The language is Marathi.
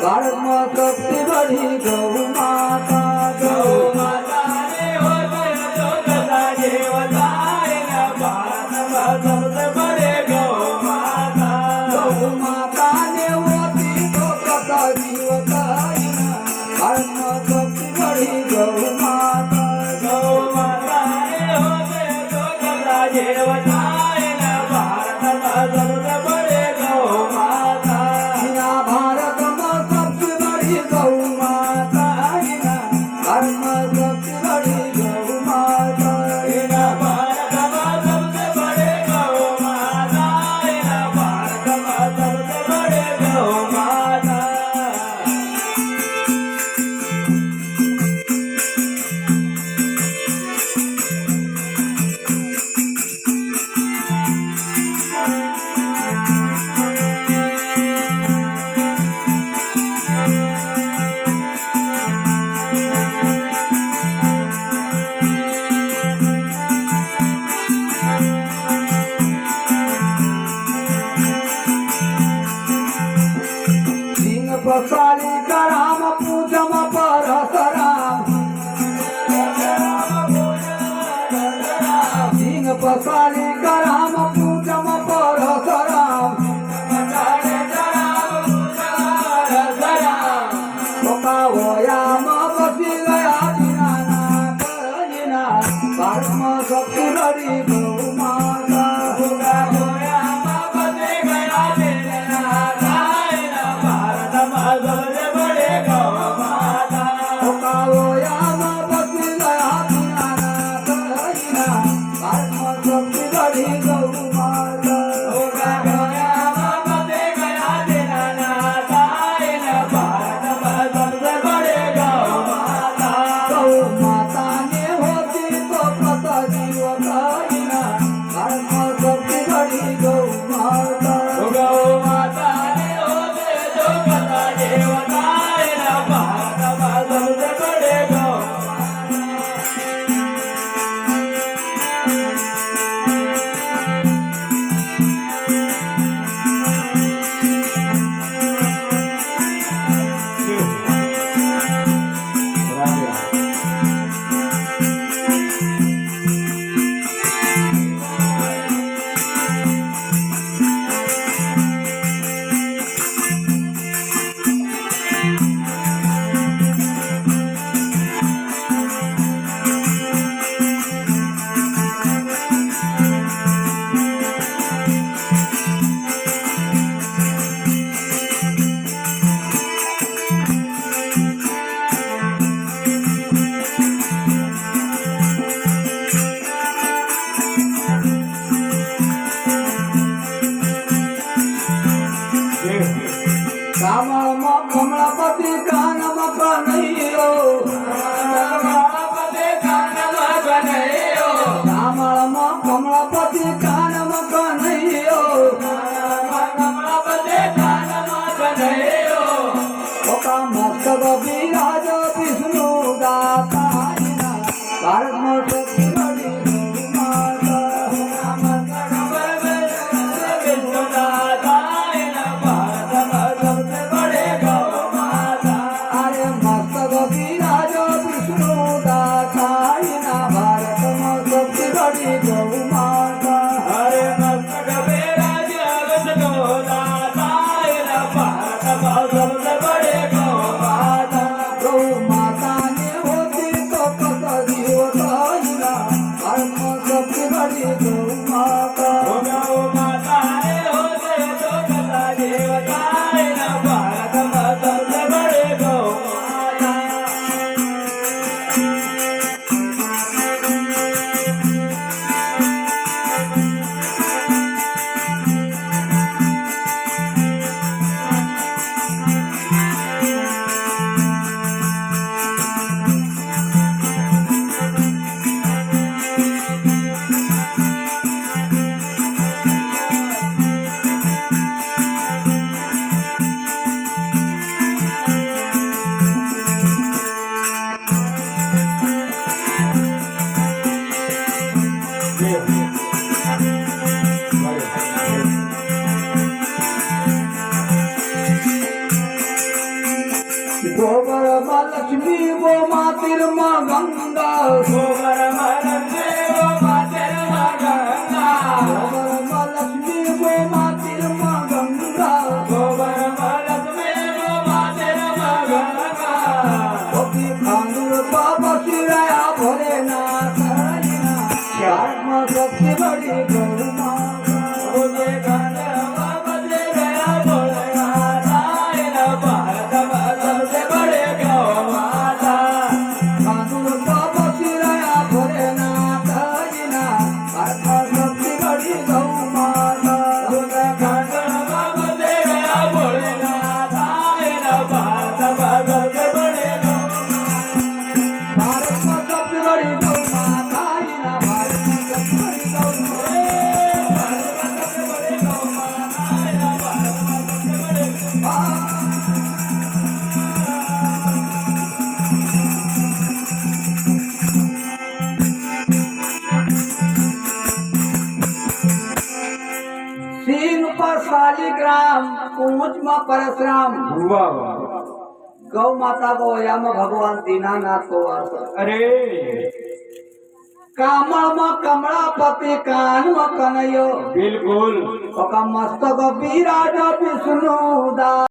धर्म शक्ति बड़ी गौ माता गौ माता ने होते जगता देवता भारत सबसे बड़े गौ माता ने होती तो कथा जीवता धर्म शक्ति बड़ी गौ माता ने होते जगता देवता भारत सबसे बड़े गौ माता भारत में सबसे बड़ी गौ माता धर्म सबसे बड़ी गौ माता भारत में सबसे बड़े गौ माता भारत में सबसे बड़े गौ माता पसाली कराम पूजम परसराम सिंह पसाली कराम पूजम परसराम बसी गया भारत में सबसे बड़ी गौ माता सबसे बड़े गौ माता बसी गया भारत में सबसे बड़ी गौ माता भारत में सबसे बड़े गौ माता गौ माता ने होती तो कथा जीवता भारत में सबसे बड़ी गौ माता गौ माता ने होते जो कथा देवता भारत में सबसे बड़े गौ कमलापति कानम कन्हैयो कमलापति कानम कन्हैयो मस्तक विराज विष्णु दाता भारत में सबसे बड़ी गौ माता हरे मस्तक विराज विष्णु दाता भारत में सबसे बड़े गौ माता गौ माता ने होती तो कथा जीवता भारत में सबसे बड़ी गौ माता गौ माता ने होते तो कथा जीवता भारत में सबसे बड़े गौ गोबर लक्ष्मी गो मातिर गंगा गोबर लक्ष्मी गो मातेर गंगा गोबर लक्ष्मी गो मातिर गंगा गोबर लक्ष्मी गो मातेर गंगा गोपी खानूर बाबा शिराया भोलेनाथ आत्मा शक्ति बड़ी गौ माता मुझे गंगा बदले गया भोलेनाथ आए भारत सबसे बड़े गौ माता खानूर बाबा शिराया भोलेनाथ आत्मा शक्ति बड़ी गौ माता मुझे गंगा बदले गया भोलेनाथ आए भारत सबसे बड़े गौ भारत में सबसे बड़ी गौ माता भारत में सबसे बड़ी गौ माता सिंह पर शालिग्राम पूंछ में परशुराम वाह वाह गौ माता को या में भगवान दीनानाथ को वास अरे कामड़ में कमलापति कान में कन्हैयो बिल्कुल ओका मस्तक विराज विष्णु दास